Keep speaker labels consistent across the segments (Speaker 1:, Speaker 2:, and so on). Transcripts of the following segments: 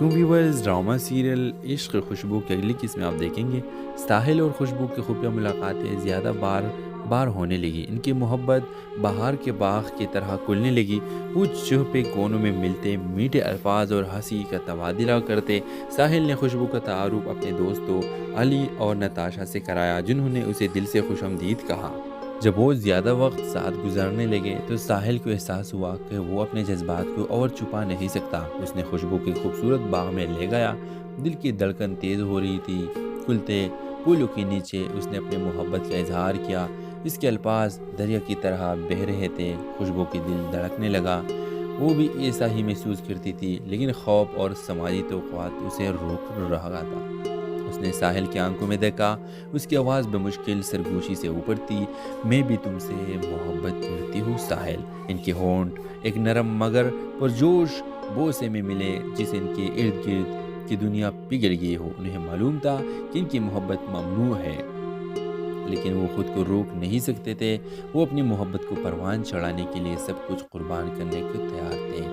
Speaker 1: علیکم viewers, drama serial عشق خوشبو کی اگلی قسم آپ دیکھیں گے۔ ساحل اور خوشبو کی خفیہ ملاقاتیں زیادہ بار بار ہونے لگی۔ ان کی محبت بہار کے باغ کی طرح کھلنے لگی۔ وہ چھپے کونوں میں ملتے، میٹھے الفاظ اور ہنسی کا تبادلہ کرتے۔ ساحل نے خوشبو کا تعارف اپنے دوستوں علی اور نتاشا سے کرایا، جنہوں نے اسے دل سے خوش آمدید کہا۔ جب وہ زیادہ وقت ساتھ گزارنے لگے تو ساحل کو احساس ہوا کہ وہ اپنے جذبات کو اور چھپا نہیں سکتا۔ اس نے خوشبو کے خوبصورت باغ میں لے گیا۔ دل کی دھڑکن تیز ہو رہی تھی۔ کھلتے پھولوں کے نیچے اس نے اپنے محبت کا اظہار کیا۔ اس کے الفاظ دریا کی طرح بہہ رہے تھے۔ خوشبو کی دل دھڑکنے لگا۔ وہ بھی ایسا ہی محسوس کرتی تھی، لیکن خوف اور سماجی توقعات اسے روک رہا تھا۔ اس نے ساحل کی آنکھوں میں دیکھا۔ اس کی آواز بمشکل سرگوشی سے اوپر تھی۔ میں بھی تم سے محبت کرتی ہوں ساحل۔ ان کے ہونٹ ایک نرم مگر پرجوش بوسے میں ملے، جس ان کے ارد گرد کی دنیا پگھل گئی ہو۔ انہیں معلوم تھا کہ ان کی محبت ممنوع ہے، لیکن وہ خود کو روک نہیں سکتے تھے۔ وہ اپنی محبت کو پروان چڑھانے کے لیے سب کچھ قربان کرنے کو تیار تھے۔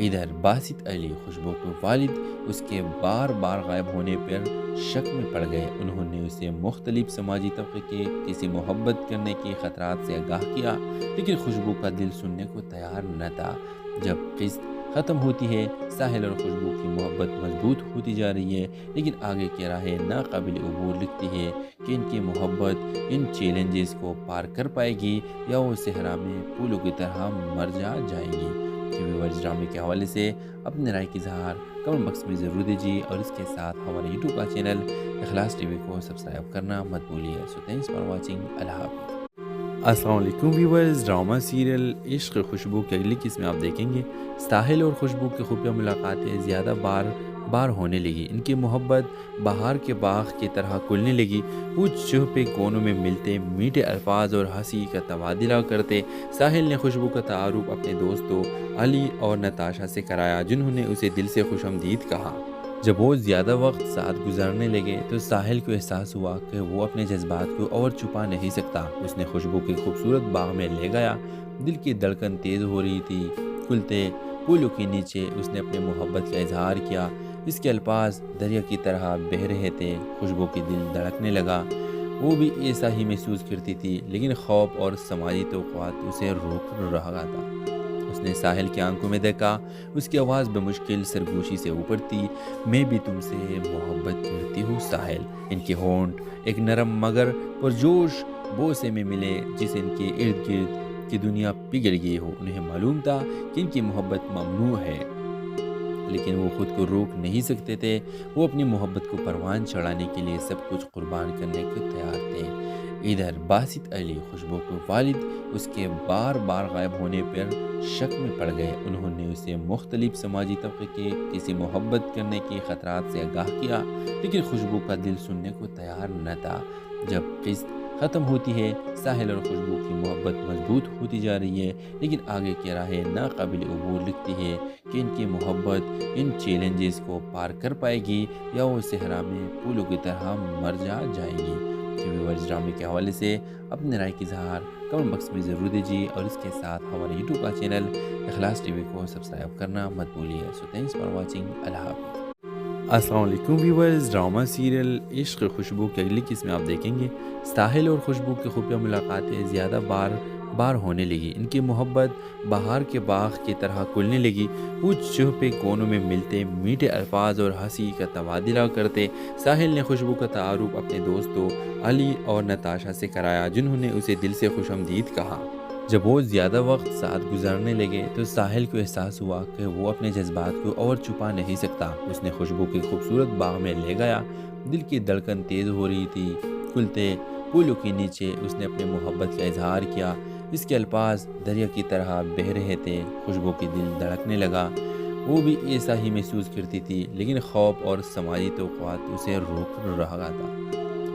Speaker 1: ادھر باسط علی، خوشبو کے والد، اس کے بار بار غائب ہونے پر شک میں پڑ گئے۔ انہوں نے اسے مختلف سماجی طبقے کے کسی محبت کرنے کے خطرات سے آگاہ کیا، لیکن خوشبو کا دل سننے کو تیار نہ تھا۔ جب قسط ختم ہوتی ہے، ساحل اور خوشبو کی محبت مضبوط ہوتی جا رہی ہے، لیکن آگے کی راہیں ناقابل عبور لگتی ہے کہ ان کی محبت ان چیلنجز کو پار کر پائے گی یا وہ صحرا میں پھولوں کی طرح مر جائے گی۔ ویورز، ڈرامے کے حوالے سے اپنے رائے کی اظہار کمنٹ باکس میں ضرور دیجیے، اور اس کے ساتھ ہمارے یوٹیوب کا چینل اخلاص ٹی وی کو سبسکرائب کرنا مت بھولیے۔ سو تھینکس فار واچنگ۔ اللہ حافظ۔ السلام علیکم ویورز، ڈرامہ سیریل عشق خوشبو کی اگلی قسم آپ دیکھیں گے۔ ساحل اور خوشبو کی خفیہ ملاقاتیں زیادہ بار ہونے لگی۔ ان کی محبت بہار کے باغ کی طرح کھلنے لگی۔ وہ چھپے کونوں میں ملتے، میٹھے الفاظ اور ہنسی کا تبادلہ کرتے۔ ساحل نے خوشبو کا تعارف اپنے دوستوں علی اور نتاشا سے کرایا، جنہوں نے اسے دل سے خوش آمدید کہا۔ جب وہ زیادہ وقت ساتھ گزارنے لگے تو ساحل کو احساس ہوا کہ وہ اپنے جذبات کو اور چھپا نہیں سکتا۔ اس نے خوشبو کے خوبصورت باغ میں لے گیا۔ دل کی دھڑکن تیز ہو رہی تھی۔ کھلتے پھولوں کے نیچے اس نے اپنے محبت کا اظہار کیا۔ اس کے الفاظ دریا کی طرح بہہ رہے تھے۔ خوشبو کی دل دھڑکنے لگا۔ وہ بھی ایسا ہی محسوس کرتی تھی، لیکن خوف اور سماجی توقعات اسے روک رہا تھا۔ اس نے ساحل کی آنکھوں میں دیکھا۔ اس کی آواز بمشکل سرگوشی سے اوپر تھی۔ میں بھی تم سے محبت کرتی ہوں ساحل۔ ان کے ہونٹ ایک نرم مگر پرجوش بوسے میں ملے، جس ان کے ارد گرد کی دنیا پگھل گئی ہو۔ انہیں معلوم تھا کہ ان کی محبت ممنوع ہے، لیکن وہ خود کو روک نہیں سکتے تھے۔ وہ اپنی محبت کو پروان چڑھانے کے لیے سب کچھ قربان کرنے کو تیار تھے۔ ادھر باسط علی، خوشبو کے والد، اس کے بار بار غائب ہونے پر شک میں پڑ گئے۔ انہوں نے اسے مختلف سماجی طبقے کے کسی محبت کرنے کے خطرات سے آگاہ کیا، لیکن خوشبو کا دل سننے کو تیار نہ تھا۔ جب قسط ختم ہوتی ہے، ساحل اور خوشبو کی محبت مضبوط ہوتی جا رہی ہے، لیکن آگے کی راہیں ناقابل عبور لگتی ہے کہ ان کی محبت ان چیلنجز کو پار کر پائے گی یا وہ صحرا میں پھولوں کی طرح مر جائے گی۔ ویورز، ڈرامے کے حوالے سے اپنے رائے کی اظہار کمنٹ باکس میں ضرور دیجیے، اور اس کے ساتھ ہمارے یوٹیوب کا چینل اخلاص ٹی وی کو سبسکرائب کرنا مت بھولیے۔ سو تھینکس فار واچنگ۔ اللہ حافظ۔ السلام علیکم ویورز، ڈرامہ سیریل عشق خوشبو کی اگلی قسم آپ دیکھیں گے۔ ساحل اور خوشبو کی خفیہ ملاقاتیں زیادہ بار ہونے لگی۔ ان کی محبت بہار کے باغ کی طرح کھلنے لگی۔ وہ چھپے کونوں میں ملتے، میٹھے الفاظ اور ہنسی کا تبادلہ کرتے۔ ساحل نے خوشبو کا تعارف اپنے دوستوں علی اور نتاشا سے کرایا، جنہوں نے اسے دل سے خوش آمدید کہا۔ جب وہ زیادہ وقت ساتھ گزارنے لگے تو ساحل کو احساس ہوا کہ وہ اپنے جذبات کو اور چھپا نہیں سکتا۔ اس نے خوشبو کے خوبصورت باغ میں لے گیا۔ دل کی دھڑکن تیز ہو رہی تھی۔ کھلتے پھولوں کے نیچے اس نے اپنے محبت کا اظہار کیا۔ اس کے الفاظ دریا کی طرح بہہ رہے تھے۔ خوشبو کی دل دھڑکنے لگا۔ وہ بھی ایسا ہی محسوس کرتی تھی، لیکن خوف اور سماجی توقعات اسے روک رہا تھا۔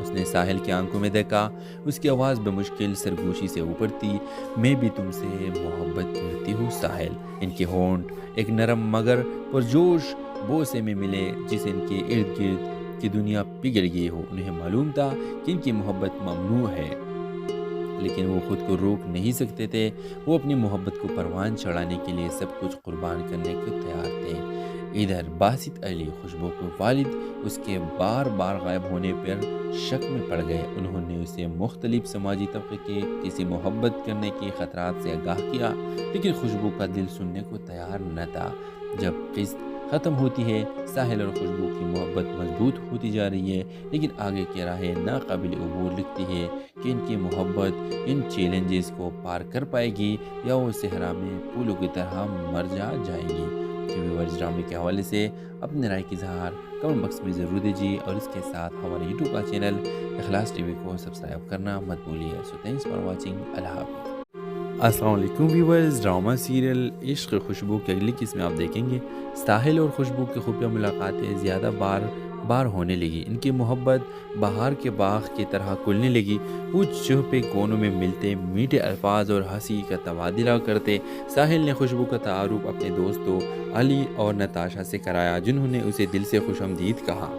Speaker 1: اس نے ساحل کی آنکھوں میں دیکھا۔ اس کی آواز بمشکل سرگوشی سے اوپر تھی۔ میں بھی تم سے محبت کرتی ہوں ساحل۔ ان کے ہونٹ ایک نرم مگر پرجوش بوسے میں ملے، جس ان کے ارد گرد کی دنیا پگھل گئی ہو۔ انہیں معلوم تھا کہ ان کی محبت ممنوع ہے، لیکن وہ خود کو روک نہیں سکتے تھے۔ وہ اپنی محبت کو پروان چڑھانے کے لیے سب کچھ قربان کرنے کو تیار تھے۔ ادھر باسط علی خوشبو کے والد اس کے بار بار غائب ہونے پر شک میں پڑ گئے۔ انہوں نے اسے مختلف سماجی طبقے کے کسی محبت کرنے کے خطرات سے آگاہ کیا، لیکن خوشبو کا دل سننے کو تیار نہ تھا۔ جب قسط ختم ہوتی ہے، ساحل اور خوشبو کی محبت مضبوط ہوتی جا رہی ہے، لیکن آگے کی راہیں ناقابل عبور لگتی ہے کہ ان کی محبت ان چیلنجز کو پار کر پائے گی یا وہ صحرا میں پھولوں کی طرح مر جائے گی۔ ویورز ڈرامے کے حوالے سے اپنے رائے کی اظہار کمنٹ باکس میں ضرور دیجیے، اور اس کے ساتھ ہمارے یوٹیوب کا چینل اخلاص ٹی وی کو سبسکرائب کرنا مت بھولیے۔ سو تھینکس فار واچنگ، اللہ حافظ۔ السلام علیکم ویورز، ڈرامہ سیریل عشق خوشبو کی اگلی قسط میں آپ دیکھیں گے ساحل اور خوشبو کی خفیہ ملاقاتیں زیادہ بار ہونے لگی۔ ان کی محبت بہار کے باغ کی طرح کھلنے لگی۔ وہ چھپے کونوں میں ملتے، میٹھے الفاظ اور ہنسی کا تبادلہ کرتے۔ ساحل نے خوشبو کا تعارف اپنے دوستوں علی اور نتاشا سے کرایا، جنہوں نے اسے دل سے خوش آمدید کہا۔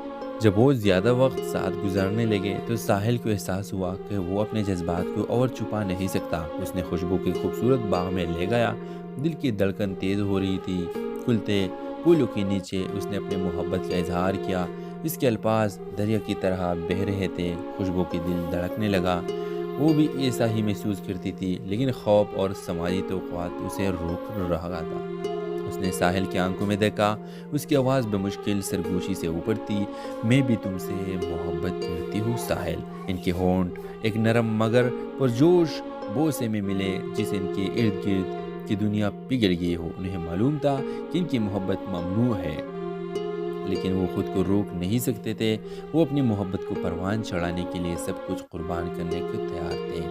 Speaker 1: جب وہ زیادہ وقت ساتھ گزارنے لگے تو ساحل کو احساس ہوا کہ وہ اپنے جذبات کو اور چھپا نہیں سکتا۔ اس نے خوشبو کے خوبصورت باغ میں لے گیا۔ دل کی دھڑکن تیز ہو رہی تھی۔ کھلتے پھولوں کے نیچے اس نے اپنے محبت کا اظہار کیا۔ اس کے الفاظ دریا کی طرح بہہ رہے تھے۔ خوشبو کی دل دھڑکنے لگا۔ وہ بھی ایسا ہی محسوس کرتی تھی، لیکن خوف اور سماجی توقعات اسے روک رہا تھا۔ اس نے ساحل کی آنکھوں میں دیکھا۔ اس کی آواز بمشکل سرگوشی سے اوپر تھی، میں بھی تم سے محبت کرتی ہوں ساحل۔ ان کے ہونٹ ایک نرم مگر پرجوش بوسے میں ملے، جس ان کے ارد گرد کی دنیا پگھل گئی ہو۔ انہیں معلوم تھا کہ ان کی محبت ممنوع ہے، لیکن وہ خود کو روک نہیں سکتے تھے۔ وہ اپنی محبت کو پروان چڑھانے کے لیے سب کچھ قربان کرنے کو تیار تھے۔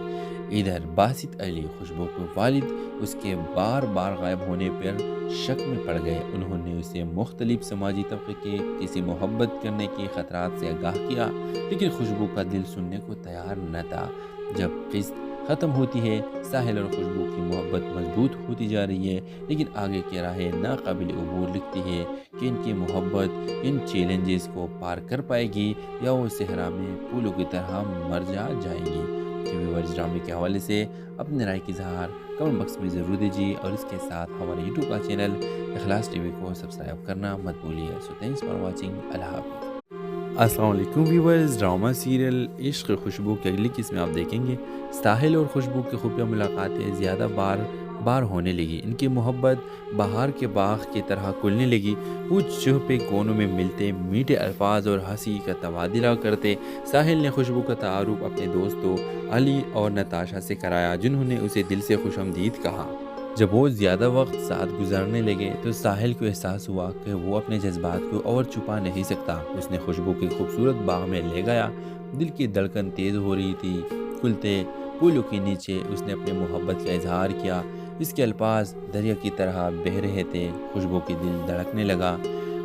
Speaker 1: ادھر باسط علی خوشبو کے والد اس کے بار بار غائب ہونے پر شک میں پڑ گئے۔ انہوں نے اسے مختلف سماجی طبقے کے کسی محبت کرنے کے خطرات سے آگاہ کیا، لیکن خوشبو کا دل سننے کو تیار نہ تھا۔ جب قسط ختم ہوتی ہے، ساحل اور خوشبو کی محبت مضبوط ہوتی جا رہی ہے، لیکن آگے کی راہیں ناقابل عبور لگتی ہے کہ ان کی محبت ان چیلنجز کو پار کر پائے گی یا وہ صحرا میں پھولوں کی طرح مر جائے گی۔ ویورز ڈرامے کے حوالے سے اپنے رائے کی اظہار کمنٹ باکس میں ضرور دیجیے، اور اس کے ساتھ ہمارے یوٹیوب کا چینل اخلاص ٹی وی کو سبسکرائب کرنا مت بھولیے۔ سو تھینکس فار واچنگ، اللہ حافظ۔ السلام علیکم ویورز، ڈرامہ سیریل عشق خوشبو کی اگلی قسط میں آپ دیکھیں گے ساحل اور خوشبو کی خفیہ ملاقاتیں زیادہ بار ہونے لگی۔ ان کی محبت بہار کے باغ کی طرح کھلنے لگی۔ وہ چھپے کونوں میں ملتے، میٹھے الفاظ اور ہنسی کا تبادلہ کرتے۔ ساحل نے خوشبو کا تعارف اپنے دوستوں علی اور نتاشا سے کرایا، جنہوں نے اسے دل سے خوش آمدید کہا۔ جب وہ زیادہ وقت ساتھ گزارنے لگے تو ساحل کو احساس ہوا کہ وہ اپنے جذبات کو اور چھپا نہیں سکتا۔ اس نے خوشبو کے خوبصورت باغ میں لے گیا۔ دل کی دھڑکن تیز ہو رہی تھی۔ کھلتے پھولوں کے نیچے اس نے اپنے محبت کا اظہار کیا۔ اس کے الفاظ دریا کی طرح بہہ رہے تھے۔ خوشبو کی دل دھڑکنے لگا۔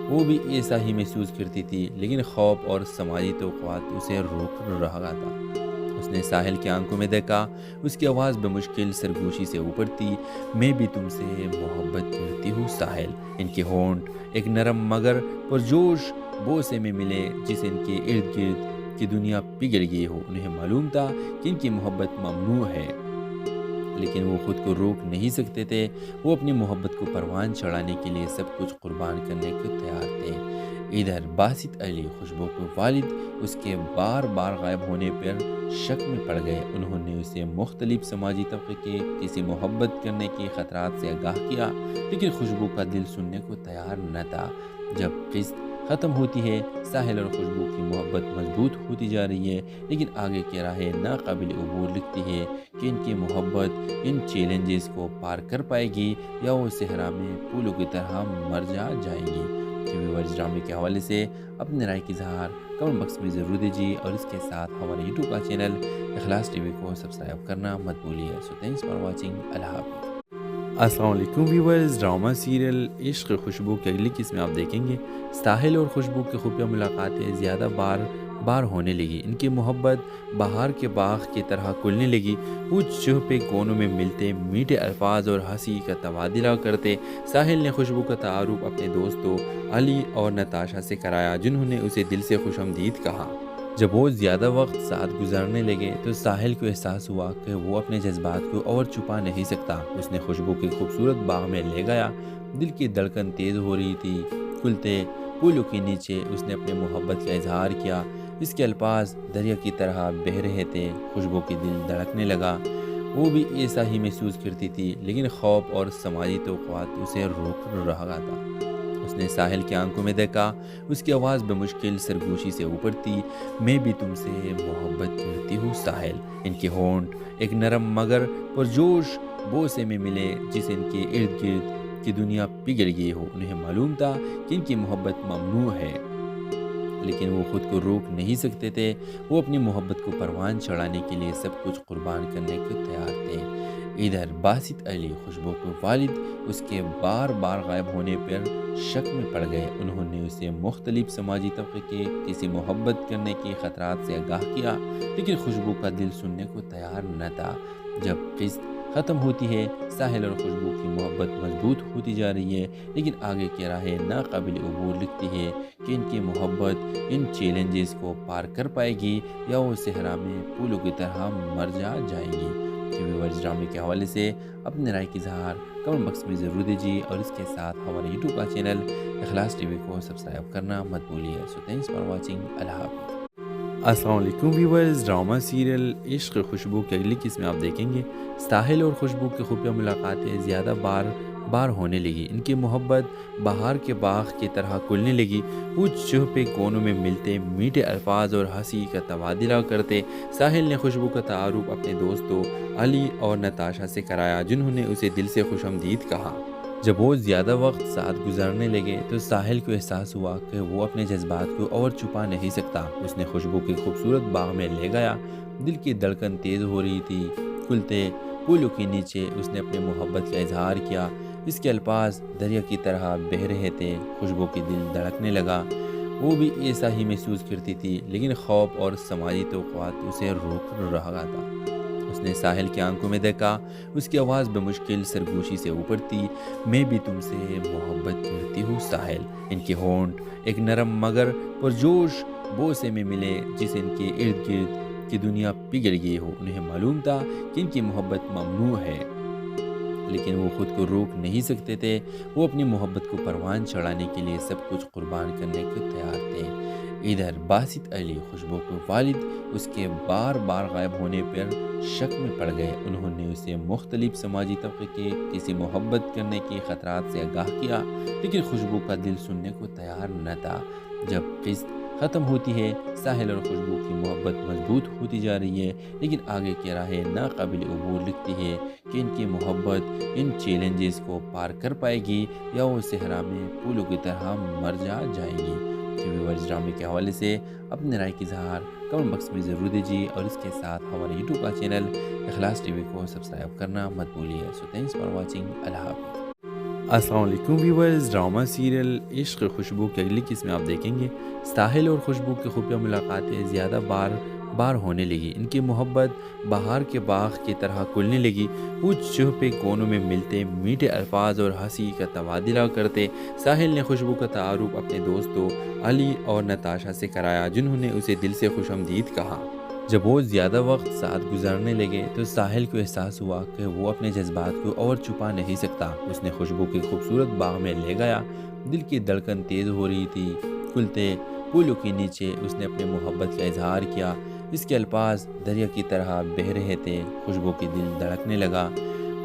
Speaker 1: وہ بھی ایسا ہی محسوس کرتی تھی، لیکن خوف اور سماجی توقعات اسے روک رہا تھا۔ اس نے ساحل کی آنکھوں میں دیکھا۔ اس کی آواز بمشکل سرگوشی سے اوپر تھی، میں بھی تم سے محبت کرتی ہوں ساحل۔ ان کے ہونٹ ایک نرم مگر پرجوش بوسے میں ملے، جس ان کے ارد گرد کی دنیا پگھل گئی ہو۔ انہیں معلوم تھا کہ ان کی محبت ممنوع ہے، لیکن وہ خود کو روک نہیں سکتے تھے۔ وہ اپنی محبت کو پروان چڑھانے کے لیے سب کچھ قربان کرنے کو تیار تھے۔ ادھر باسط علی خوشبو کے والد اس کے بار بار غائب ہونے پر شک میں پڑ گئے۔ انہوں نے اسے مختلف سماجی طبقے کے کسی محبت کرنے کے خطرات سے آگاہ کیا، لیکن خوشبو کا دل سننے کو تیار نہ تھا۔ جب قسط ختم ہوتی ہے، ساحل اور خوشبو کی محبت مضبوط ہوتی جا رہی ہے، لیکن آگے کی راہیں ناقابل عبور لگتی ہے کہ ان کی محبت ان چیلنجز کو پار کر پائے گی یا وہ صحرا میں پھولوں کی طرح مر جائے گی۔ ویورز ڈرامے کے حوالے سے اپنے رائے کی اظہار کمنٹ باکس میں ضرور دیجیے، اور اس کے ساتھ ہمارے یوٹیوب کا چینل اخلاص ٹی وی کو سبسکرائب کرنا مت بھولیے۔ سو تھینکس فار واچنگ، اللہ حافظ۔ السلام علیکم ویورز، ڈرامہ سیریل عشق خوشبو کی اگلی قسط میں آپ دیکھیں گے ساحل اور خوشبو کی خفیہ ملاقاتیں زیادہ بار ہونے لگی۔ ان کی محبت بہار کے باغ کی طرح کھلنے لگی۔ وہ چھپے کونوں میں ملتے، میٹھے الفاظ اور ہنسی کا تبادلہ کرتے۔ ساحل نے خوشبو کا تعارف اپنے دوستوں علی اور نتاشا سے کرایا، جنہوں نے اسے دل سے خوش آمدید کہا۔ جب وہ زیادہ وقت ساتھ گزارنے لگے تو ساحل کو احساس ہوا کہ وہ اپنے جذبات کو اور چھپا نہیں سکتا۔ اس نے خوشبو کے خوبصورت باغ میں لے گیا۔ دل کی دھڑکن تیز ہو رہی تھی۔ کھلتے پھولوں کے نیچے اس نے اپنے محبت کا اظہار کیا۔ اس کے الفاظ دریا کی طرح بہہ رہے تھے۔ خوشبو کی دل دھڑکنے لگا۔ وہ بھی ایسا ہی محسوس کرتی تھی، لیکن خوف اور سماجی توقعات اسے روک رہا تھا۔ اس نے ساحل کی آنکھوں میں دیکھا۔ اس کی آواز بمشکل سرگوشی سے اوپر تھی۔ میں بھی تم سے محبت کرتی ہوں ساحل۔ ان کے ہونٹ ایک نرم مگر پرجوش بوسے میں ملے، جس ان کے ارد گرد کی دنیا پگھل گئی ہو۔ انہیں معلوم تھا کہ ان کی محبت ممنوع ہے، لیکن وہ خود کو روک نہیں سکتے تھے۔ وہ اپنی محبت کو پروان چڑھانے کے لیے سب کچھ قربان کرنے کو تیار تھے۔ ادھر باسط علی خوشبو کے والد اس کے بار بار غائب ہونے پر شک میں پڑ گئے۔ انہوں نے اسے مختلف سماجی طبقے کے کسی محبت کرنے کے خطرات سے آگاہ کیا، لیکن خوشبو کا دل سننے کو تیار نہ تھا۔ جب قسط ختم ہوتی ہے، ساحل اور خوشبو کی محبت مضبوط ہوتی جا رہی ہے، لیکن آگے کی راہیں ناقابل عبور لگتی ہے کہ ان کی محبت ان چیلنجز کو پار کر پائے گی یا وہ صحرا میں پھولوں کی طرح مر جائے گی۔ ویورز ڈرامے کے حوالے سے اپنے رائے کی اظہار کمنٹ باکس میں ضرور دیجیے، اور اس کے ساتھ ہمارے یوٹیوب کا چینل اخلاص ٹی وی کو سبسکرائب کرنا مت بھولیے۔ سو تھینکس فار واچنگ۔ اللہ حافظ۔ السلام علیکم ویورز، ڈرامہ سیریل عشق خوشبو کی اگلی قسط میں آپ دیکھیں گے ساحل اور خوشبو کی خفیہ ملاقاتیں زیادہ بار ہونے لگی۔ ان کی محبت بہار کے باغ کی طرح کھلنے لگی۔ وہ چہپے کونوں میں ملتے، میٹھے الفاظ اور ہنسی کا تبادلہ کرتے۔ ساحل نے خوشبو کا تعارف اپنے دوستوں علی اور نتاشا سے کرایا، جنہوں نے اسے دل سے خوش آمدید کہا۔ جب وہ زیادہ وقت ساتھ گزارنے لگے تو ساحل کو احساس ہوا کہ وہ اپنے جذبات کو اور چھپا نہیں سکتا۔ اس نے خوشبو کے خوبصورت باغ میں لے گیا۔ دل کی دھڑکن تیز ہو رہی تھی۔ کھلتے پھولوں کے نیچے اس نے اپنے محبت کا اظہار کیا۔ اس کے الفاظ دریا کی طرح بہہ رہے تھے۔ خوشبو کی دل دھڑکنے لگا۔ وہ بھی ایسا ہی محسوس کرتی تھی، لیکن خوف اور سماجی توقعات اسے روک رہا تھا۔ اس نے ساحل کی آنکھوں میں دیکھا۔ اس کی آواز بمشکل سرگوشی سے اوپر تھی۔ میں بھی تم سے محبت کرتی ہوں ساحل۔ ان کے ہونٹ ایک نرم مگر پرجوش بوسے میں ملے، جس ان کے ارد گرد کی دنیا پگھل گئی ہو۔ انہیں معلوم تھا کہ ان کی محبت ممنوع ہے، لیکن وہ خود کو روک نہیں سکتے تھے۔ وہ اپنی محبت کو پروان چڑھانے کے لیے سب کچھ قربان کرنے کو تیار تھے۔ ادھر باسط علی خوشبو کے والد اس کے بار بار غائب ہونے پر شک میں پڑ گئے۔ انہوں نے اسے مختلف سماجی طبقے کے کسی محبت کرنے کے خطرات سے آگاہ کیا، لیکن خوشبو کا دل سننے کو تیار نہ تھا۔ جب قسط ختم ہوتی ہے، ساحل اور خوشبو کی محبت مضبوط ہوتی جا رہی ہے، لیکن آگے کی راہیں ناقابل عبور لگتی ہے کہ ان کی محبت ان چیلنجز کو پار کر پائے گی یا وہ صحرا میں پھولوں کی طرح مر جائے گی۔ ویورز ڈرامے کے حوالے سے اپنے رائے کی اظہار کمنٹ باکس میں ضرور دیجیے، اور اس کے ساتھ ہمارے یوٹیوب کا چینل اخلاص ٹی وی کو سبسکرائب کرنا مت بھولیے۔ سو تھینکس فار واچنگ۔ اللہ حافظ۔ السلام علیکم ویورز، ڈرامہ سیریل عشق خوشبو کی اگلی قسط میں آپ دیکھیں گے ساحل اور خوشبو کی خفیہ ملاقاتیں زیادہ بار ہونے لگی۔ ان کی محبت بہار کے باغ کی طرح کھلنے لگی۔ وہ چہپے کونوں میں ملتے، میٹھے الفاظ اور ہنسی کا تبادلہ کرتے۔ ساحل نے خوشبو کا تعارف اپنے دوستوں علی اور نتاشا سے کرایا، جنہوں نے اسے دل سے خوش آمدید کہا۔ جب وہ زیادہ وقت ساتھ گزارنے لگے تو ساحل کو احساس ہوا کہ وہ اپنے جذبات کو اور چھپا نہیں سکتا۔ اس نے خوشبو کے خوبصورت باغ میں لے گیا۔ دل کی دھڑکن تیز ہو رہی تھی۔ کھلتے پھولوں کے نیچے اس نے اپنے محبت کا اظہار کیا۔ اس کے الفاظ دریا کی طرح بہہ رہے تھے۔ خوشبو کی دل دھڑکنے لگا۔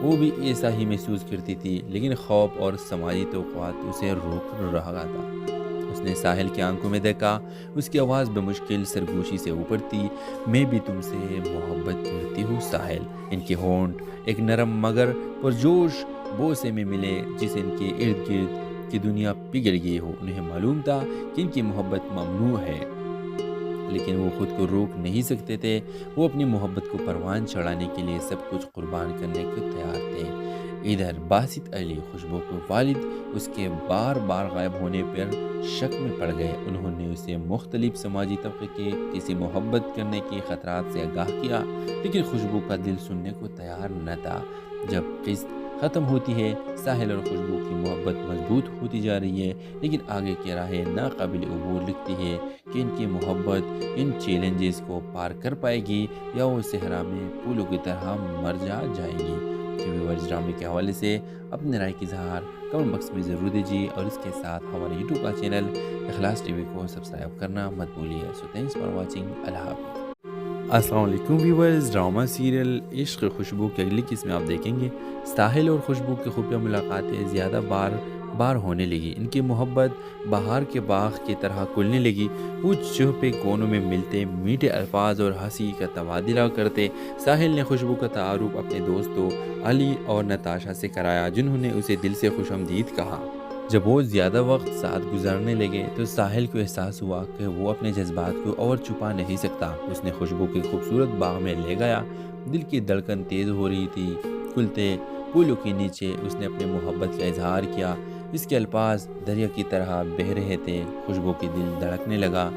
Speaker 1: وہ بھی ایسا ہی محسوس کرتی تھی، لیکن خوف اور سماجی توقعات اسے روک رہا تھا۔ اس نے ساحل کی آنکھوں میں دیکھا۔ اس کی آواز بمشکل سرگوشی سے اوپر تھی۔ میں بھی تم سے محبت کرتی ہوں ساحل۔ ان کے ہونٹ ایک نرم مگر پرجوش بوسے میں ملے، جس ان کے ارد گرد کی دنیا پگھل گئی ہو۔ انہیں معلوم تھا کہ ان کی محبت ممنوع ہے، لیکن وہ خود کو روک نہیں سکتے تھے۔ وہ اپنی محبت کو پروان چڑھانے کے لیے سب کچھ قربان کرنے کو تیار تھے۔ ادھر باسط علی خوشبو کے والد اس کے بار بار غائب ہونے پر شک میں پڑ گئے۔ انہوں نے اسے مختلف سماجی طبقے کے کسی محبت کرنے کے خطرات سے آگاہ کیا، لیکن خوشبو کا دل سننے کو تیار نہ تھا۔ جب قسط ختم ہوتی ہے، ساحل اور خوشبو کی محبت مضبوط ہوتی جا رہی ہے، لیکن آگے کی راہیں ناقابل عبور لگتی ہے کہ ان کی محبت ان چیلنجز کو پار کر پائے گی یا وہ صحرا میں پھولوں کی طرح مر جائے گی۔ کہ ویورز ڈرامے کے حوالے سے اپنے رائے کی اظہار کمنٹ باکس میں ضرور دیجیے اور اس کے ساتھ ہمارے یوٹیوب کا چینل اخلاص ٹی وی کو سبسکرائب کرنا مت بھولیے. سو تھینکس فار واچنگ. اللہ حافظ. السلام علیکم ویورز. ڈرامہ سیریل عشق خوشبو کی اگلی قسط میں آپ دیکھیں گے ساحل اور خوشبو کی خفیہ ملاقاتیں زیادہ بار ہونے لگی. ان کی محبت بہار کے باغ کی طرح کھلنے لگی. وہ چھپے کونوں میں ملتے میٹھے الفاظ اور ہنسی کا تبادلہ کرتے. ساحل نے خوشبو کا تعارف اپنے دوستوں علی اور نتاشا سے کرایا جنہوں نے اسے دل سے خوش آمدید کہا. جب وہ زیادہ وقت ساتھ گزارنے لگے تو ساحل کو احساس ہوا کہ وہ اپنے جذبات کو اور چھپا نہیں سکتا. اس نے خوشبو کے خوبصورت باغ میں لے گیا. دل کی دھڑکن تیز ہو رہی تھی. کھلتے پھولوں کے نیچے اس نے اپنے محبت کا اظہار کیا. اس کے الفاظ دریا کی طرح بہہ رہے تھے. خوشبو کی دل دھڑکنے لگا.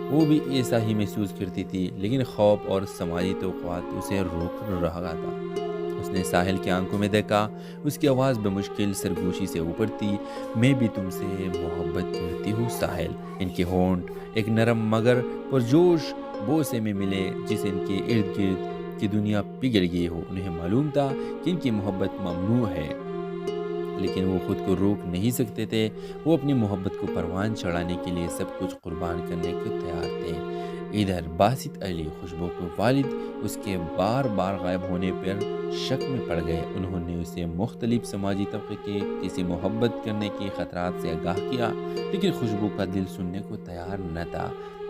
Speaker 1: وہ بھی ایسا ہی محسوس کرتی تھی لیکن خوف اور سماجی توقعات اسے روک رہا تھا. اس نے ساحل کی آنکھوں میں دیکھا. اس کی آواز بمشکل سرگوشی سے اوپر تھی. میں بھی تم سے محبت کرتی ہوں ساحل. ان کے ہونٹ ایک نرم مگر پرجوش بوسے میں ملے جسے ان کے ارد گرد کی دنیا پگھل گئی ہو. انہیں معلوم تھا کہ ان کی محبت ممنوع ہے لیکن وہ خود کو روک نہیں سکتے تھے. وہ اپنی محبت کو پروان چڑھانے کے لیے سب کچھ قربان کرنے کو تیار تھے. ادھر باسط علی خوشبو کے والد اس کے بار بار غائب ہونے پر شک میں پڑ گئے. انہوں نے اسے مختلف سماجی طبقے کے کسی محبت کرنے کے خطرات سے آگاہ کیا لیکن خوشبو کا دل سننے کو تیار نہ تھا.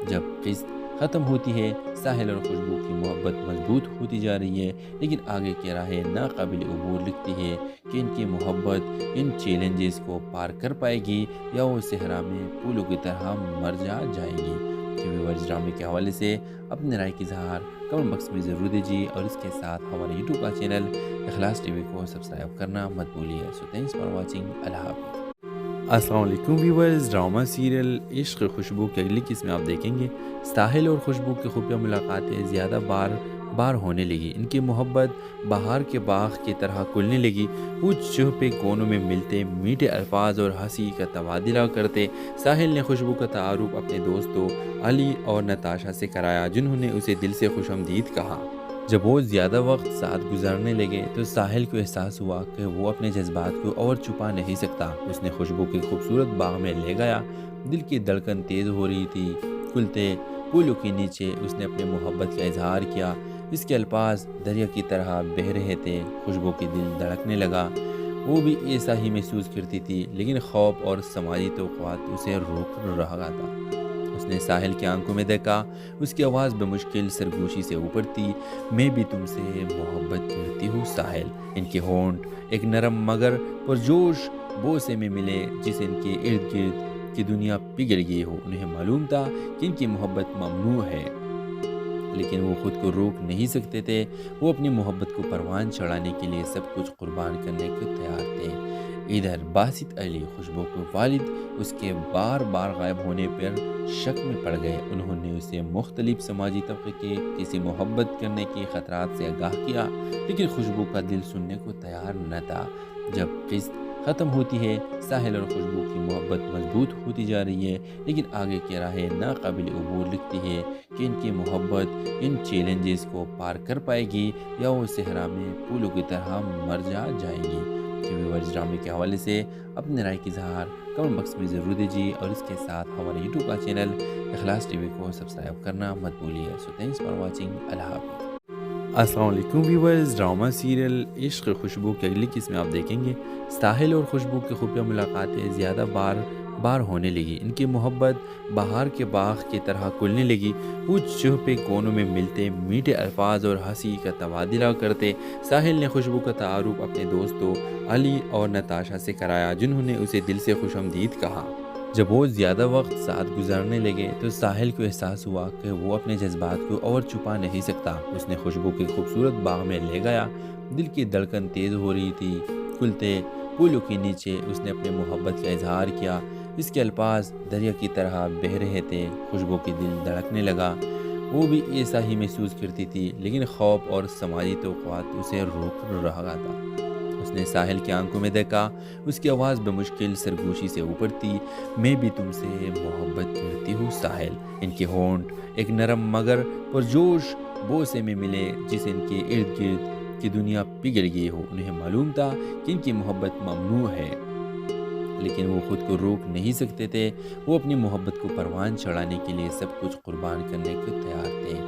Speaker 1: جب قسط ختم ہوتی ہے ساحل اور خوشبو کی محبت مضبوط ہوتی جا رہی ہے لیکن آگے کی راہیں ناقابل عبور لگتی ہے کہ ان کی محبت ان چیلنجز کو پار کر پائے گی یا وہ صحرا میں پھولوں کی طرح مر جائے گی. ویورز ڈرامے کے حوالے سے اپنے رائے کی اظہار کمنٹ باکس میں ضرور دیجیے اور اس کے ساتھ ہمارے یوٹیوب کا چینل اخلاص ٹی وی کو سبسکرائب کرنا مت بھولیے. سو تھینکس فار واچنگ. اللہ حافظ. السلام علیکم ویورز. ڈرامہ سیریل عشق خوشبو کی اگلی قسط میں آپ دیکھیں گے ساحل اور خوشبو کی خفیہ ملاقاتیں زیادہ بار ہونے لگی. ان کی محبت بہار کے باغ کی طرح کھلنے لگی. وہ چھپے کونوں میں ملتے میٹھے الفاظ اور ہنسی کا تبادلہ کرتے. ساحل نے خوشبو کا تعارف اپنے دوستوں علی اور نتاشا سے کرایا جنہوں نے اسے دل سے خوش آمدید کہا. جب وہ زیادہ وقت ساتھ گزارنے لگے تو ساحل کو احساس ہوا کہ وہ اپنے جذبات کو اور چھپا نہیں سکتا. اس نے خوشبو کے خوبصورت باغ میں لے گیا. دل کی دھڑکن تیز ہو رہی تھی. کھلتے پھولوں کے نیچے اس نے اپنے محبت کا اظہار کیا. اس کے الفاظ دریا کی طرح بہہ رہے تھے. خوشبو کی دل دھڑکنے لگا. وہ بھی ایسا ہی محسوس کرتی تھی لیکن خوف اور سماجی توقعات اسے روک رہا تھا. اس نے ساحل کی آنکھوں میں دیکھا. اس کی آواز بمشکل سرگوشی سے اوپر تھی. میں بھی تم سے محبت کرتی ہوں ساحل. ان کے ہونٹ ایک نرم مگر پرجوش بوسے میں ملے جسے ان کے ارد گرد کی دنیا پگھل گئی ہو. انہیں معلوم تھا کہ ان کی محبت ممنوع ہے لیکن وہ خود کو روک نہیں سکتے تھے. وہ اپنی محبت کو پروان چڑھانے کے لیے سب کچھ قربان کرنے کو تیار تھے. ادھر باسط علی خوشبو کے والد اس کے بار بار غائب ہونے پر شک میں پڑ گئے. انہوں نے اسے مختلف سماجی طبقے کے کسی محبت کرنے کے خطرات سے آگاہ کیا لیکن خوشبو کا دل سننے کو تیار نہ تھا. جب قسط ختم ہوتی ہے ساحل اور خوشبو کی محبت مضبوط ہوتی جا رہی ہے لیکن آگے کی راہیں ناقابل عبور لگتی ہے کہ ان کی محبت ان چیلنجز کو پار کر پائے گی یا وہ صحرا میں پھولوں کی طرح مر جائے گی. ویورز ڈرامے کے حوالے سے اپنے رائے کی اظہار کمنٹ باکس میں ضرور دیجیے اور اس کے ساتھ ہمارے یوٹیوب کا چینل اخلاص ٹی وی کو سبسکرائب کرنا مت بھولیے. سو تھینکس فار واچنگ. اللہ حافظ. السلام علیکم ویورز. ڈرامہ سیریل عشق خوشبو کی اگلی قسط میں آپ دیکھیں گے ساحل اور خوشبو کی خفیہ ملاقاتیں زیادہ بار ہونے لگی. ان کی محبت بہار کے باغ کی طرح کھلنے لگی. وہ چھپے کونوں میں ملتے میٹھے الفاظ اور ہنسی کا تبادلہ کرتے. ساحل نے خوشبو کا تعارف اپنے دوستوں علی اور نتاشا سے کرایا جنہوں نے اسے دل سے خوش آمدید کہا. جب وہ زیادہ وقت ساتھ گزارنے لگے تو ساحل کو احساس ہوا کہ وہ اپنے جذبات کو اور چھپا نہیں سکتا. اس نے خوشبو کے خوبصورت باغ میں لے گیا. دل کی دھڑکن تیز ہو رہی تھی. کھلتے پھولوں کے نیچے اس نے اپنے محبت کا اظہار کیا. اس کے الفاظ دریا کی طرح بہہ رہے تھے. خوشبو کی دل دھڑکنے لگا. وہ بھی ایسا ہی محسوس کرتی تھی لیکن خوف اور سماجی توقعات اسے روک رہا تھا. اس نے ساحل کی آنکھوں میں دیکھا. اس کی آواز بمشکل سرگوشی سے اوپر تھی. میں بھی تم سے محبت کرتی ہوں ساحل. ان کے ہونٹ ایک نرم مگر پرجوش بوسے میں ملے جسے ان کے ارد گرد کہ دنیا پگھل گئی ہو. انہیں معلوم تھا کہ ان کی محبت ممنوع ہے، لیکن وہ خود کو روک نہیں سکتے تھے. وہ اپنی محبت کو پروان چڑھانے کے لیے سب کچھ قربان کرنے کو تیار تھے.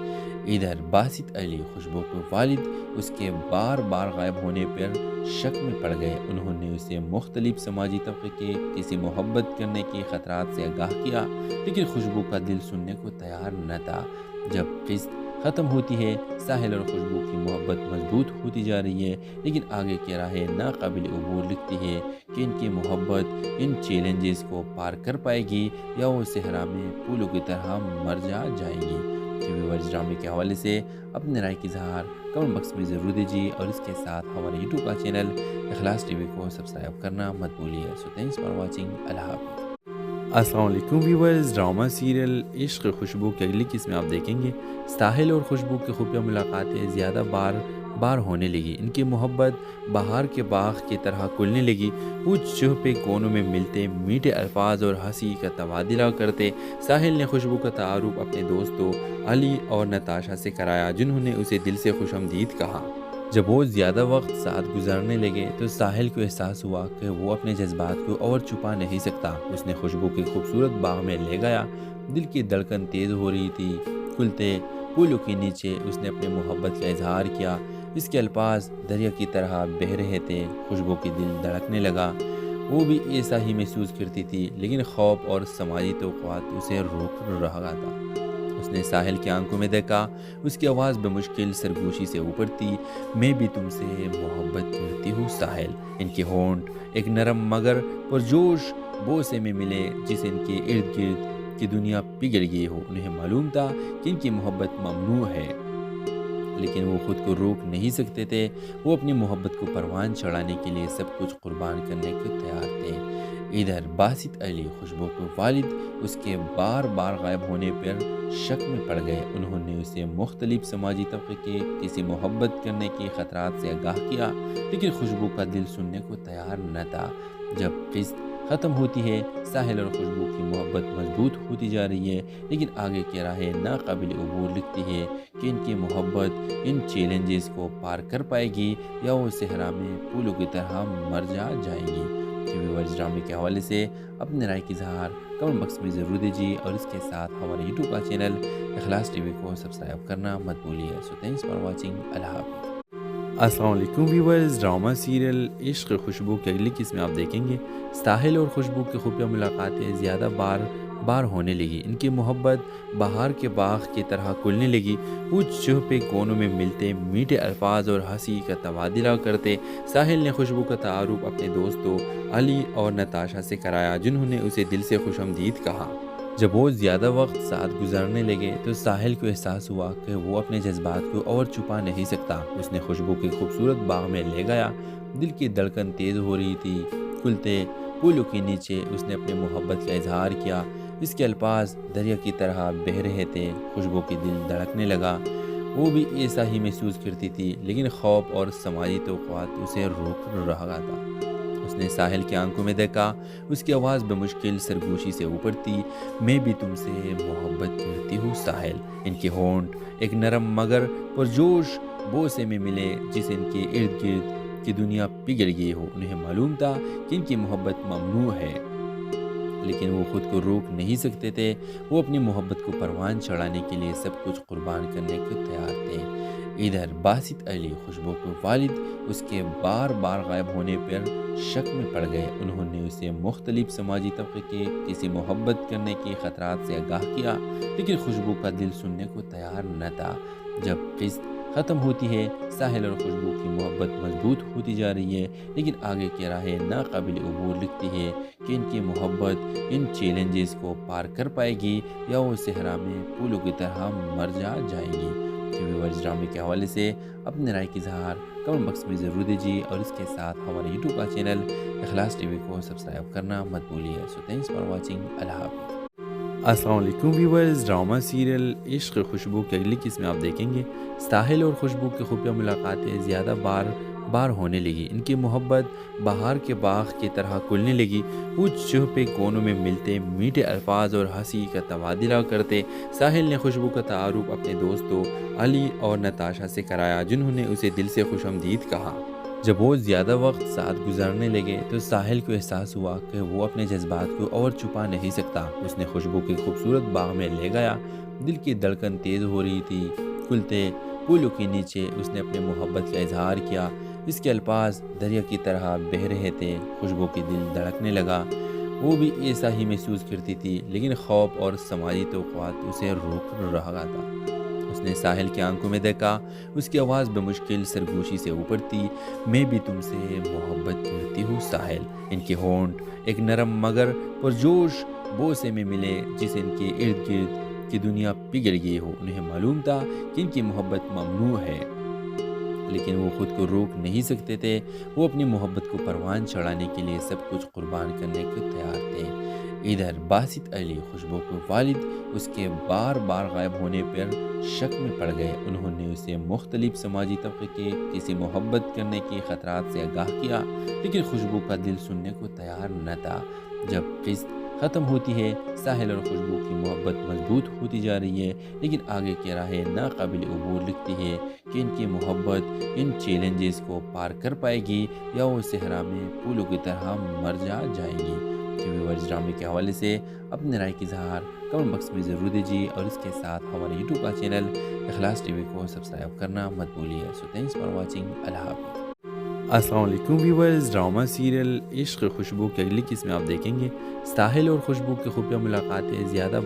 Speaker 1: ادھر باسط علی خوشبو کے والد اس کے بار بار غائب ہونے پر شک میں پڑ گئے. انہوں نے اسے مختلف سماجی طبقے کے کسی محبت کرنے کے خطرات سے آگاہ کیا، لیکن خوشبو کا دل سننے کو تیار نہ تھا. جب قسط ختم ہوتی ہے، ساحل اور خوشبو کی محبت مضبوط ہوتی جا رہی ہے، لیکن آگے کی راہیں ناقابل عبور لگتی ہے کہ ان کی محبت ان چیلنجز کو پار کر پائے گی یا وہ صحرا میں پھولوں کی طرح مر جائے گی. ویورز، ڈرامے کے حوالے سے اپنے رائے کی اظہار کمنٹ باکس میں ضرور دیجیے، اور اس کے ساتھ ہمارے یوٹیوب کا چینل اخلاص ٹی وی کو سبسکرائب کرنا مت بھولیے. سو تھینکس فار واچنگ. اللہ حافظ. السلام علیکم ویورز. ڈرامہ سیریل عشق خوشبو کی اگلی قسط میں آپ دیکھیں گے ساحل اور خوشبو کی خفیہ ملاقاتیں زیادہ بار ہونے لگی. ان کی محبت بہار کے باغ کی طرح کھلنے لگی. وہ چھپے کونوں میں ملتے، میٹھے الفاظ اور ہنسی کا تبادلہ کرتے. ساحل نے خوشبو کا تعارف اپنے دوستوں علی اور نتاشا سے کرایا، جنہوں نے اسے دل سے خوش آمدید کہا. جب وہ زیادہ وقت ساتھ گزارنے لگے تو ساحل کو احساس ہوا کہ وہ اپنے جذبات کو اور چھپا نہیں سکتا. اس نے خوشبو کے خوبصورت باغ میں لے گیا. دل کی دھڑکن تیز ہو رہی تھی. کھلتے پھولوں کے نیچے اس نے اپنے محبت کا اظہار کیا. اس کے الفاظ دریا کی طرح بہہ رہے تھے. خوشبو کی دل دھڑکنے لگا. وہ بھی ایسا ہی محسوس کرتی تھی، لیکن خوف اور سماجی توقعات اسے روک رہا تھا. اس نے ساحل کی آنکھوں میں دیکھا. اس کی آواز بمشکل سرگوشی سے اوپر تھی. میں بھی تم سے محبت کرتی ہوں ساحل. ان کے ہونٹ ایک نرم مگر پرجوش بوسے میں ملے، جسے ان کے ارد گرد کی دنیا پگھل گئی ہو. انہیں معلوم تھا کہ ان کی محبت ممنوع ہے، لیکن وہ خود کو روک نہیں سکتے تھے. وہ اپنی محبت کو پروان چڑھانے کے لیے سب کچھ قربان کرنے کو تیار تھے. ادھر باسط علی خوشبو کے والد اس کے بار بار غائب ہونے پر شک میں پڑ گئے. انہوں نے اسے مختلف سماجی طبقے کے کسی محبت کرنے کے خطرات سے آگاہ کیا، لیکن خوشبو کا دل سننے کو تیار نہ تھا. جب قسط ختم ہوتی ہے، ساحل اور خوشبو کی محبت مضبوط ہوتی جا رہی ہے، لیکن آگے کی راہیں ناقابل عبور لگتی ہے کہ ان کی محبت ان چیلنجز کو پار کر پائے گی یا وہ صحرا میں پھولوں کی طرح مر جائے گی. ویورز، ڈرامے کے حوالے سے اپنے رائے کی اظہار کمنٹ باکس میں ضرور دیجیے، اور اس کے ساتھ ہمارے یوٹیوب کا چینل اخلاص ٹی وی کو سبسکرائب کرنا مت بھولیے. سو تھینکس فار واچنگ. اللہ حافظ. السلام علیکم ویورز. ڈرامہ سیریل عشق خوشبو کی اگلی قسط میں آپ دیکھیں گے ساحل اور خوشبو کی خفیہ ملاقاتیں زیادہ بار ہونے لگی. ان کی محبت بہار کے باغ کی طرح کھلنے لگی. وہ چھپے کونوں میں ملتے، میٹھے الفاظ اور ہنسی کا تبادلہ کرتے. ساحل نے خوشبو کا تعارف اپنے دوستوں علی اور نتاشا سے کرایا، جنہوں نے اسے دل سے خوش آمدید کہا. جب وہ زیادہ وقت ساتھ گزارنے لگے تو ساحل کو احساس ہوا کہ وہ اپنے جذبات کو اور چھپا نہیں سکتا. اس نے خوشبو کے خوبصورت باغ میں لے گیا. دل کی دھڑکن تیز ہو رہی تھی. کھلتے پھولوں کے نیچے اس نے اپنے محبت کا اظہار کیا. اس کے الفاظ دریا کی طرح بہہ رہے تھے. خوشبو کی دل دھڑکنے لگا. وہ بھی ایسا ہی محسوس کرتی تھی، لیکن خوف اور سماجی توقعات اسے روک رہا تھا. اس نے ساحل کی آنکھوں میں دیکھا. اس کی آواز بمشکل سرگوشی سے اوپر تھی. میں بھی تم سے محبت کرتی ہوں ساحل. ان کے ہونٹ ایک نرم مگر پرجوش بوسے میں ملے، جسے ان کے ارد گرد کی دنیا پگھل گئی ہو. انہیں معلوم تھا کہ ان کی محبت ممنوع ہے، لیکن وہ خود کو روک نہیں سکتے تھے. وہ اپنی محبت کو پروان چڑھانے کے لیے سب کچھ قربان کرنے کو تیار تھے. ادھر باسط علی خوشبو کے والد اس کے بار بار غائب ہونے پر شک میں پڑ گئے. انہوں نے اسے مختلف سماجی طبقے کے کسی محبت کرنے کے خطرات سے آگاہ کیا، لیکن خوشبو کا دل سننے کو تیار نہ تھا. جب قسط ختم ہوتی ہے، ساحل اور خوشبو کی محبت مضبوط ہوتی جا رہی ہے، لیکن آگے کی راہیں ناقابل عبور لگتی ہے کہ ان کی محبت ان چیلنجز کو پار کر پائے گی یا وہ صحرا میں پھولوں کی طرح مر جائے گی. ویورز، ڈرامے کے حوالے سے اپنے رائے کی اظہار کمنٹ باکس میں ضرور دیجیے، اور اس کے ساتھ ہمارے یوٹیوب کا چینل اخلاص ٹی وی کو سبسکرائب کرنا مت بھولیے. سو تھینکس فار واچنگ. اللہ حافظ. السلام علیکم ویورز. ڈرامہ سیریل عشق خوشبو کی اگلی قسط میں آپ دیکھیں گے ساحل اور خوشبو کی خفیہ ملاقاتیں زیادہ بار ہونے لگی۔ ان کی محبت بہار کے باغ کی طرح کھلنے لگی۔ وہ چھپے کونوں میں ملتے، میٹھے الفاظ اور ہنسی کا تبادلہ کرتے۔ ساحل نے خوشبو کا تعارف اپنے دوستوں علی اور نتاشا سے کرایا، جنہوں نے اسے دل سے خوش آمدید کہا۔ جب وہ زیادہ وقت ساتھ گزارنے لگے تو ساحل کو احساس ہوا کہ وہ اپنے جذبات کو اور چھپا نہیں سکتا۔ اس نے خوشبو کے خوبصورت باغ میں لے گیا۔ دل کی دھڑکن تیز ہو رہی تھی۔ کھلتے پھولوں کے نیچے اس نے اپنے محبت کا اظہار کیا۔ اس کے الفاظ دریا کی طرح بہہ رہے تھے۔ خوشبو کی دل دھڑکنے لگا۔ وہ بھی ایسا ہی محسوس کرتی تھی، لیکن خوف اور سماجی توقعات اسے روک رہا تھا۔ اس نے ساحل کی آنکھوں میں دیکھا۔ اس کی آواز بمشکل سرگوشی سے اوپر تھی۔ میں بھی تم سے محبت کرتی ہوں ساحل۔ ان کے ہونٹ ایک نرم مگر پرجوش بوسے میں ملے، جس ان کے ارد گرد کی دنیا پگھل گئی ہو۔ انہیں معلوم تھا کہ ان کی محبت ممنوع ہے، لیکن وہ خود کو روک نہیں سکتے تھے۔ وہ اپنی محبت کو پروان چڑھانے کے لیے سب کچھ قربان کرنے کو تیار تھے۔ ادھر باسط علی خوشبو کے والد اس کے بار بار غائب ہونے پر شک میں پڑ گئے۔ انہوں نے اسے مختلف سماجی طبقے کے کسی محبت کرنے کے خطرات سے آگاہ کیا، لیکن خوشبو کا دل سننے کو تیار نہ تھا۔ جب قسط ختم ہوتی ہے، ساحل اور خوشبو کی محبت مضبوط ہوتی جا رہی ہے، لیکن آگے کی راہیں ناقابل عبور لگتی ہے کہ ان کی محبت ان چیلنجز کو پار کر پائے گی یا وہ صحرا میں پھولوں کی طرح مر جائیں گی۔ ویورز ڈرامے کے حوالے سے اپنے رائے کی اظہار کمنٹ باکس میں ضرور دیجیے، اور اس کے ساتھ ہمارے یوٹیوب کا چینل اخلاص ٹی وی کو سبسکرائب کرنا مت بھولیے۔ سو تھینکس فار واچنگ۔ اللہ حافظ۔ السلام علیکم ویورز، ڈرامہ سیریل عشق خوشبو کی اگلی قسم آپ دیکھیں گے۔ ساحل اور خوشبو کی خفیہ ملاقاتیں زیادہ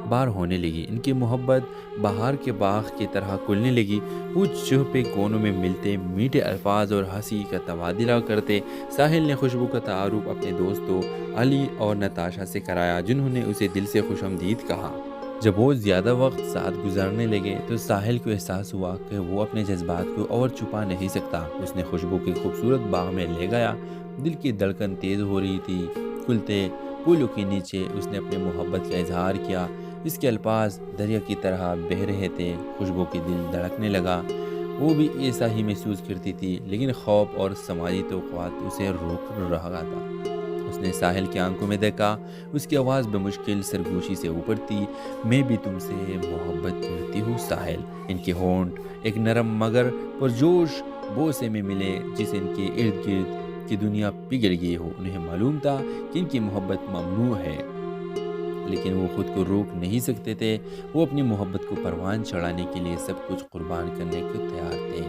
Speaker 1: بار ہونے لگی۔ ان کی محبت بہار کے باغ کی طرح کھلنے لگی۔ وہ چھپے کونوں میں ملتے، میٹھے الفاظ اور ہنسی کا تبادلہ کرتے۔ ساحل نے خوشبو کا تعارف اپنے دوستوں علی اور نتاشا سے کرایا، جنہوں نے اسے دل سے خوش آمدید کہا۔ جب وہ زیادہ وقت ساتھ گزارنے لگے تو ساحل کو احساس ہوا کہ وہ اپنے جذبات کو اور چھپا نہیں سکتا۔ اس نے خوشبو کے خوبصورت باغ میں لے گیا۔ دل کی دھڑکن تیز ہو رہی تھی۔ کھلتے پھولوں کے نیچے اس نے اپنے محبت کا اظہار کیا۔ اس کے الفاظ دریا کی طرح بہہ رہے تھے۔ خوشبو کی دل دھڑکنے لگا۔ وہ بھی ایسا ہی محسوس کرتی تھی، لیکن خوف اور سماجی توقعات اسے روک رہا تھا۔ اس نے ساحل کی آنکھوں میں دیکھا۔ اس کی آواز بمشکل سرگوشی سے اوپر تھی۔ میں بھی تم سے محبت کرتی ہوں ساحل۔ ان کے ہونٹ ایک نرم مگر پرجوش بوسے میں ملے، جس ان کے ارد گرد کی دنیا پگھل گئی ہو۔ انہیں معلوم تھا کہ ان کی محبت ممنوع ہے، لیکن وہ خود کو روک نہیں سکتے تھے۔ وہ اپنی محبت کو پروان چڑھانے کے لیے سب کچھ قربان کرنے کو تیار تھے۔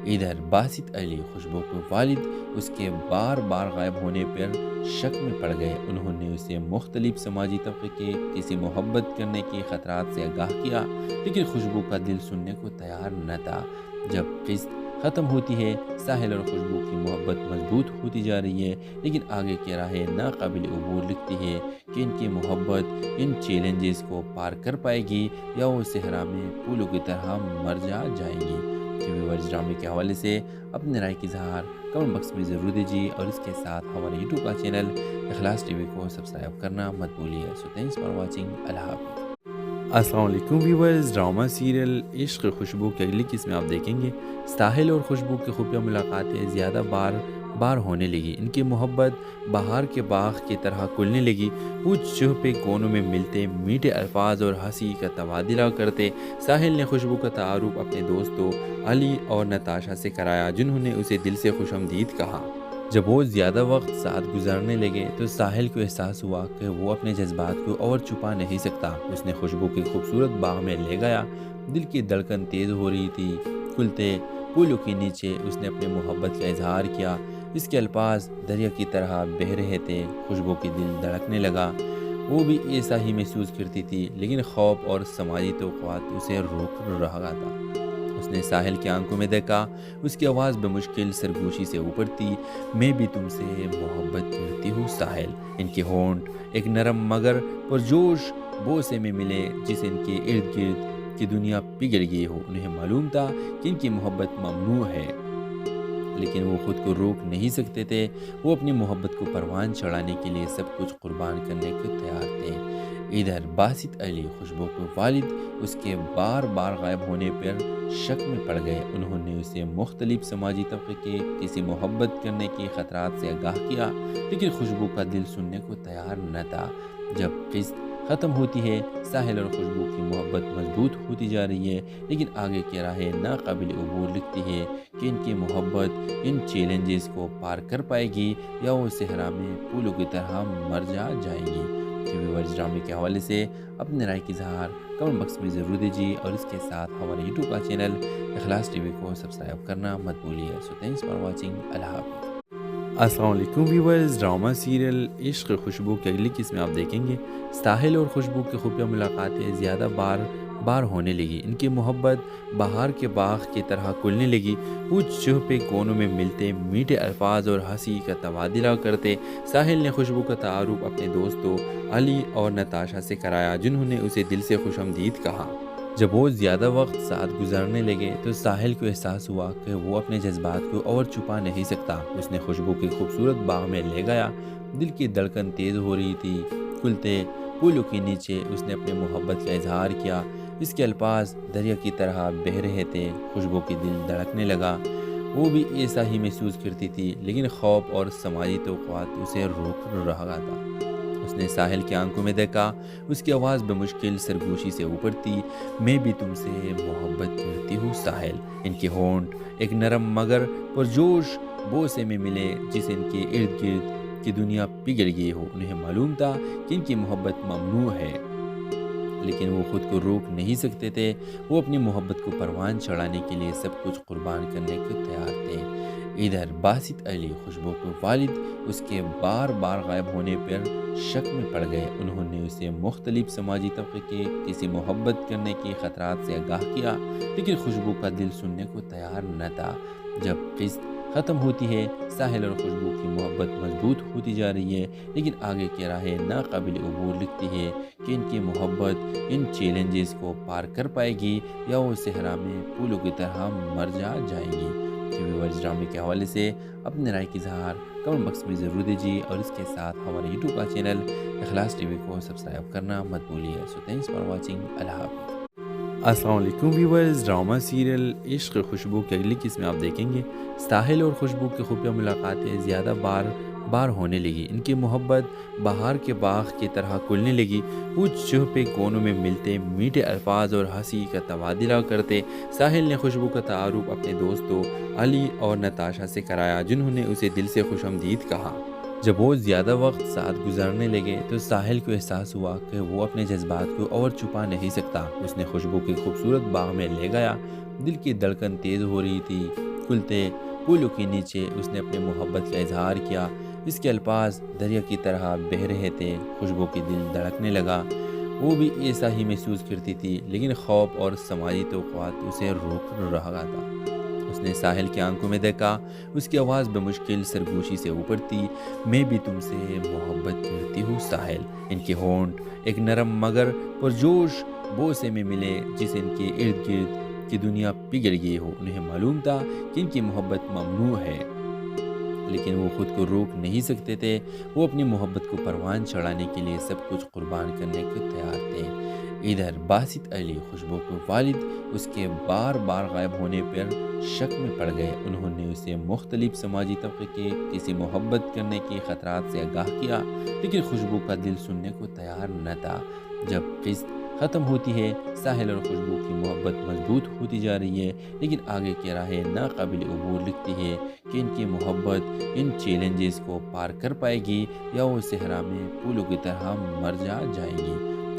Speaker 1: ادھر باسط علی خوشبو کے والد اس کے بار بار غائب ہونے پر شک میں پڑ گئے۔ انہوں نے اسے مختلف سماجی طبقے کے کسی محبت کرنے کے خطرات سے آگاہ کیا، لیکن خوشبو کا دل سننے کو تیار نہ تھا۔ جب قسط ختم ہوتی ہے، ساحل اور خوشبو کی محبت مضبوط ہوتی جا رہی ہے، لیکن آگے کی راہیں ناقابل عبور لگتی ہے کہ ان کی محبت ان چیلنجز کو پار کر پائے گی یا وہ صحرا میں پھولوں کی طرح مر جائیں گی۔ ویورز ڈرامے کے حوالے سے اپنے رائے کی اظہار کمنٹ باکس میں ضرور دیجیے، اور اس کے ساتھ ہمارے یوٹیوب کا چینل اخلاص ٹی وی کو سبسکرائب کرنا مت بھولیے۔ سو تھینکس فار واچنگ۔ اللہ حافظ۔ السلام علیکم ویورز، ڈرامہ سیریل عشق خوشبو کی اگلی قسم آپ دیکھیں گے۔ ساحل اور خوشبو کی خفیہ ملاقاتیں زیادہ بار ہونے لگی۔ ان کی محبت بہار کے باغ کی طرح کھلنے لگی۔ وہ چھپے کونوں میں ملتے، میٹھے الفاظ اور ہنسی کا تبادلہ کرتے۔ ساحل نے خوشبو کا تعارف اپنے دوستوں علی اور نتاشا سے کرایا، جنہوں نے اسے دل سے خوش آمدید کہا۔ جب وہ زیادہ وقت ساتھ گزارنے لگے تو ساحل کو احساس ہوا کہ وہ اپنے جذبات کو اور چھپا نہیں سکتا۔ اس نے خوشبو کے خوبصورت باغ میں لے گیا۔ دل کی دھڑکن تیز ہو رہی تھی۔ کھلتے پھولوں کے نیچے اس نے اپنے محبت کا اظہار کیا۔ اس کے الفاظ دریا کی طرح بہہ رہے تھے۔ خوشبو کی دل دھڑکنے لگا۔ وہ بھی ایسا ہی محسوس کرتی تھی، لیکن خوف اور سماجی توقعات اسے روک رہا تھا۔ اس نے ساحل کی آنکھوں میں دیکھا۔ اس کی آواز بمشکل سرگوشی سے اوپر تھی۔ میں بھی تم سے محبت کرتی ہوں ساحل۔ ان کے ہونٹ ایک نرم مگر پرجوش بوسے میں ملے، جس ان کے ارد گرد کی دنیا پگھل گئی ہو۔ انہیں معلوم تھا کہ ان کی محبت ممنوع ہے، لیکن وہ خود کو روک نہیں سکتے تھے۔ وہ اپنی محبت کو پروان چڑھانے کے لیے سب کچھ قربان کرنے کو تیار تھے۔ ادھر باسط علی خوشبو کے والد اس کے بار بار غائب ہونے پر شک میں پڑ گئے۔ انہوں نے اسے مختلف سماجی طبقے کے کسی محبت کرنے کے خطرات سے آگاہ کیا، لیکن خوشبو کا دل سننے کو تیار نہ تھا۔ جب قسط ختم ہوتی ہے، ساحل اور خوشبو کی محبت مضبوط ہوتی جا رہی ہے، لیکن آگے کی راہیں ناقابل عبور لگتی ہے کہ ان کی محبت ان چیلنجز کو پار کر پائے گی یا وہ صحرا میں پھولوں کی طرح مر جائے گی۔ ویورز، ڈرامے کے حوالے سے اپنے رائے کی اظہار کمنٹ باکس میں ضرور دیجیے اور اس کے ساتھ ہمارے یوٹیوب کا چینل اخلاص ٹی وی کو سبسکرائب کرنا مت بھولیے۔ سو تھینکس فار واچنگ۔ اللہ حافظ۔ السلام علیکم ویورز، ڈرامہ سیریل عشق خوشبو کی اگلی قسم آپ دیکھیں گے۔ ساحل اور خوشبو کی خفیہ ملاقاتیں زیادہ بار ہونے لگی۔ ان کی محبت بہار کے باغ کی طرح کھلنے لگی۔ وہ چھپے کونوں میں ملتے، میٹھے الفاظ اور ہنسی کا تبادلہ کرتے۔ ساحل نے خوشبو کا تعارف اپنے دوستوں علی اور نتاشا سے کرایا، جنہوں نے اسے دل سے خوش آمدید کہا۔ جب وہ زیادہ وقت ساتھ گزارنے لگے تو ساحل کو احساس ہوا کہ وہ اپنے جذبات کو اور چھپا نہیں سکتا۔ اس نے خوشبو کی خوبصورت باغ میں لے گیا۔ دل کی دھڑکن تیز ہو رہی تھی۔ کھلتے پھولوں کے نیچے اس نے اپنے محبت کا اظہار کیا۔ اس کے الفاظ دریا کی طرح بہہ رہے تھے۔ خوشبو کی دل دھڑکنے لگا۔ وہ بھی ایسا ہی محسوس کرتی تھی، لیکن خوف اور سماجی توقعات اسے روک رہا تھا۔ اس نے ساحل کی آنکھوں میں دیکھا۔ اس کی آواز بمشکل سرگوشی سے اوپر تھی۔ میں بھی تم سے محبت کرتی ہوں ساحل۔ ان کے ہونٹ ایک نرم مگر پرجوش بوسے میں ملے، جسے ان کے ارد گرد کی دنیا پگھل گئی ہو۔ انہیں معلوم تھا کہ ان کی محبت ممنوع ہے، لیکن وہ خود کو روک نہیں سکتے تھے۔ وہ اپنی محبت کو پروان چڑھانے کے لیے سب کچھ قربان کرنے کو تیار تھے۔ ادھر باسط علی خوشبو کے والد اس کے بار بار غائب ہونے پر شک میں پڑ گئے۔ انہوں نے اسے مختلف سماجی طبقے کے کسی محبت کرنے کے خطرات سے آگاہ کیا، لیکن خوشبو کا دل سننے کو تیار نہ تھا۔ جب قسط ختم ہوتی ہے، ساحل اور خوشبو کی محبت مضبوط ہوتی جا رہی ہے، لیکن آگے کی راہیں ناقابل عبور لگتی ہے کہ ان کی محبت ان چیلنجز کو پار کر پائے گی یا وہ صحرا میں پھولوں کی طرح مر جائے گی۔ ویورز، ڈرامے کے حوالے سے اپنے رائے کی اظہار کمنٹ باکس میں ضرور دیجیے اور اس کے ساتھ ہمارے یوٹیوب کا چینل اخلاص ٹی وی کو سبسکرائب کرنا مت بھولیے۔ سو تھینکس فار واچنگ۔ اللہ حافظ۔ السلام علیکم ویورز، ڈرامہ سیریل عشق خوشبو کی اگلی قسم آپ دیکھیں گے۔ ساحل اور خوشبو کی خفیہ ملاقاتیں زیادہ بار ہونے لگی۔ ان کی محبت بہار کے باغ کی طرح کھلنے لگی۔ وہ چھپے کونوں میں ملتے، میٹھے الفاظ اور ہنسی کا تبادلہ کرتے۔ ساحل نے خوشبو کا تعارف اپنے دوستوں علی اور نتاشا سے کرایا، جنہوں نے اسے دل سے خوش آمدید کہا۔ جب وہ زیادہ وقت ساتھ گزارنے لگے تو ساحل کو احساس ہوا کہ وہ اپنے جذبات کو اور چھپا نہیں سکتا۔ اس نے خوشبو کی خوبصورت باغ میں لے گیا۔ دل کی دھڑکن تیز ہو رہی تھی۔ کھلتے پھولوں کے نیچے اس نے اپنے محبت کا اظہار کیا۔ اس کے الفاظ دریا کی طرح بہہ رہے تھے۔ خوشبو کی دل دھڑکنے لگا۔ وہ بھی ایسا ہی محسوس کرتی تھی، لیکن خوف اور سماجی توقعات اسے روک رہا تھا۔ اس نے ساحل کی آنکھوں میں دیکھا۔ اس کی آواز بمشکل سرگوشی سے اوپر تھی۔ میں بھی تم سے محبت کرتی ہوں ساحل۔ ان کے ہونٹ ایک نرم مگر پرجوش بوسے میں ملے، جسے ان کے ارد گرد کی دنیا پگھل گئی ہو۔ انہیں معلوم تھا کہ ان کی محبت ممنوع ہے، لیکن وہ خود کو روک نہیں سکتے تھے۔ وہ اپنی محبت کو پروان چڑھانے کے لیے سب کچھ قربان کرنے کو تیار تھے۔ ادھر باسط علی خوشبو کے والد اس کے بار بار غائب ہونے پر شک میں پڑ گئے۔ انہوں نے اسے مختلف سماجی طبقے کے کسی محبت کرنے کے خطرات سے آگاہ کیا، لیکن خوشبو کا دل سننے کو تیار نہ تھا۔ جب قسط ختم ہوتی ہے، ساحل اور خوشبو کی محبت مضبوط ہوتی جا رہی ہے، لیکن آگے کی راہیں ناقابل عبور لگتی ہے کہ ان کی محبت ان چیلنجز کو پار کر پائے گی یا وہ صحرا میں پھولوں کی طرح مر جائے گی۔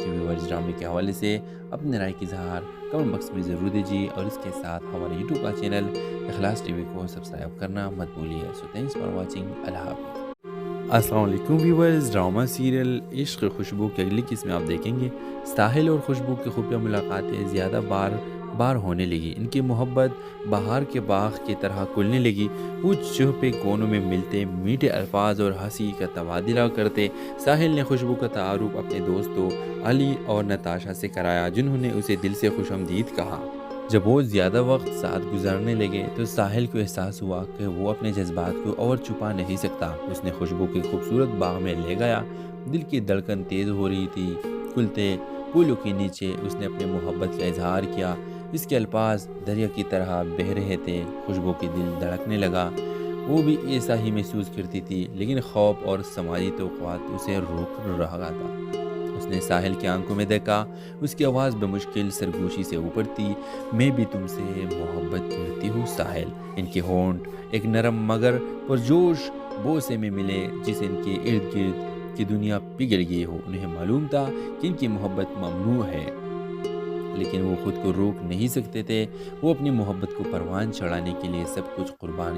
Speaker 1: ویورز، ڈرامے کے حوالے سے اپنے رائے کی اظہار کمنٹ باکس میں ضرور دیجیے اور اس کے ساتھ ہمارے یوٹیوب کا چینل اخلاص ٹی وی کو سبسکرائب کرنا مت بھولیے۔ سو تھینکس فار واچنگ۔ اللہ حافظ۔ السلام علیکم ویورز، ڈرامہ سیریل عشق خوشبو کی اگلی قسم آپ دیکھیں گے۔ ساحل اور خوشبو کی خفیہ ملاقاتیں زیادہ بار ہونے لگی۔ ان کی محبت بہار کے باغ کی طرح کھلنے لگی۔ وہ چھپے کونوں میں ملتے، میٹھے الفاظ اور ہنسی کا تبادلہ کرتے۔ ساحل نے خوشبو کا تعارف اپنے دوستوں علی اور نتاشا سے کرایا، جنہوں نے اسے دل سے خوش آمدید کہا۔ جب وہ زیادہ وقت ساتھ گزارنے لگے تو ساحل کو احساس ہوا کہ وہ اپنے جذبات کو اور چھپا نہیں سکتا۔ اس نے خوشبو کی خوبصورت باغ میں لے گیا۔ دل کی دھڑکن تیز ہو رہی تھی۔ کھلتے پھولوں کے نیچے اس نے اپنے محبت کا اظہار کیا۔ اس کے الفاظ دریا کی طرح بہہ رہے تھے۔ خوشبو کے دل دھڑکنے لگا، وہ بھی ایسا ہی محسوس کرتی تھی، لیکن خوف اور سماجی توقعات اسے روک رہا تھا۔ اس نے ساحل کی آنکھوں میں دیکھا، اس کی آواز بمشکل سرگوشی سے اوپر تھی، میں بھی تم سے محبت کرتی ہوں ساحل۔ ان کے ہونٹ ایک نرم مگر پرجوش بوسے میں ملے، جسے ان کے ارد گرد کی دنیا پگھل گئی ہو۔ انہیں معلوم تھا کہ ان کی محبت ممنوع ہے، لیکن وہ خود کو روک نہیں سکتے تھے۔ وہ اپنی محبت کو پروان چڑھانے کے لیے سب کچھ قربان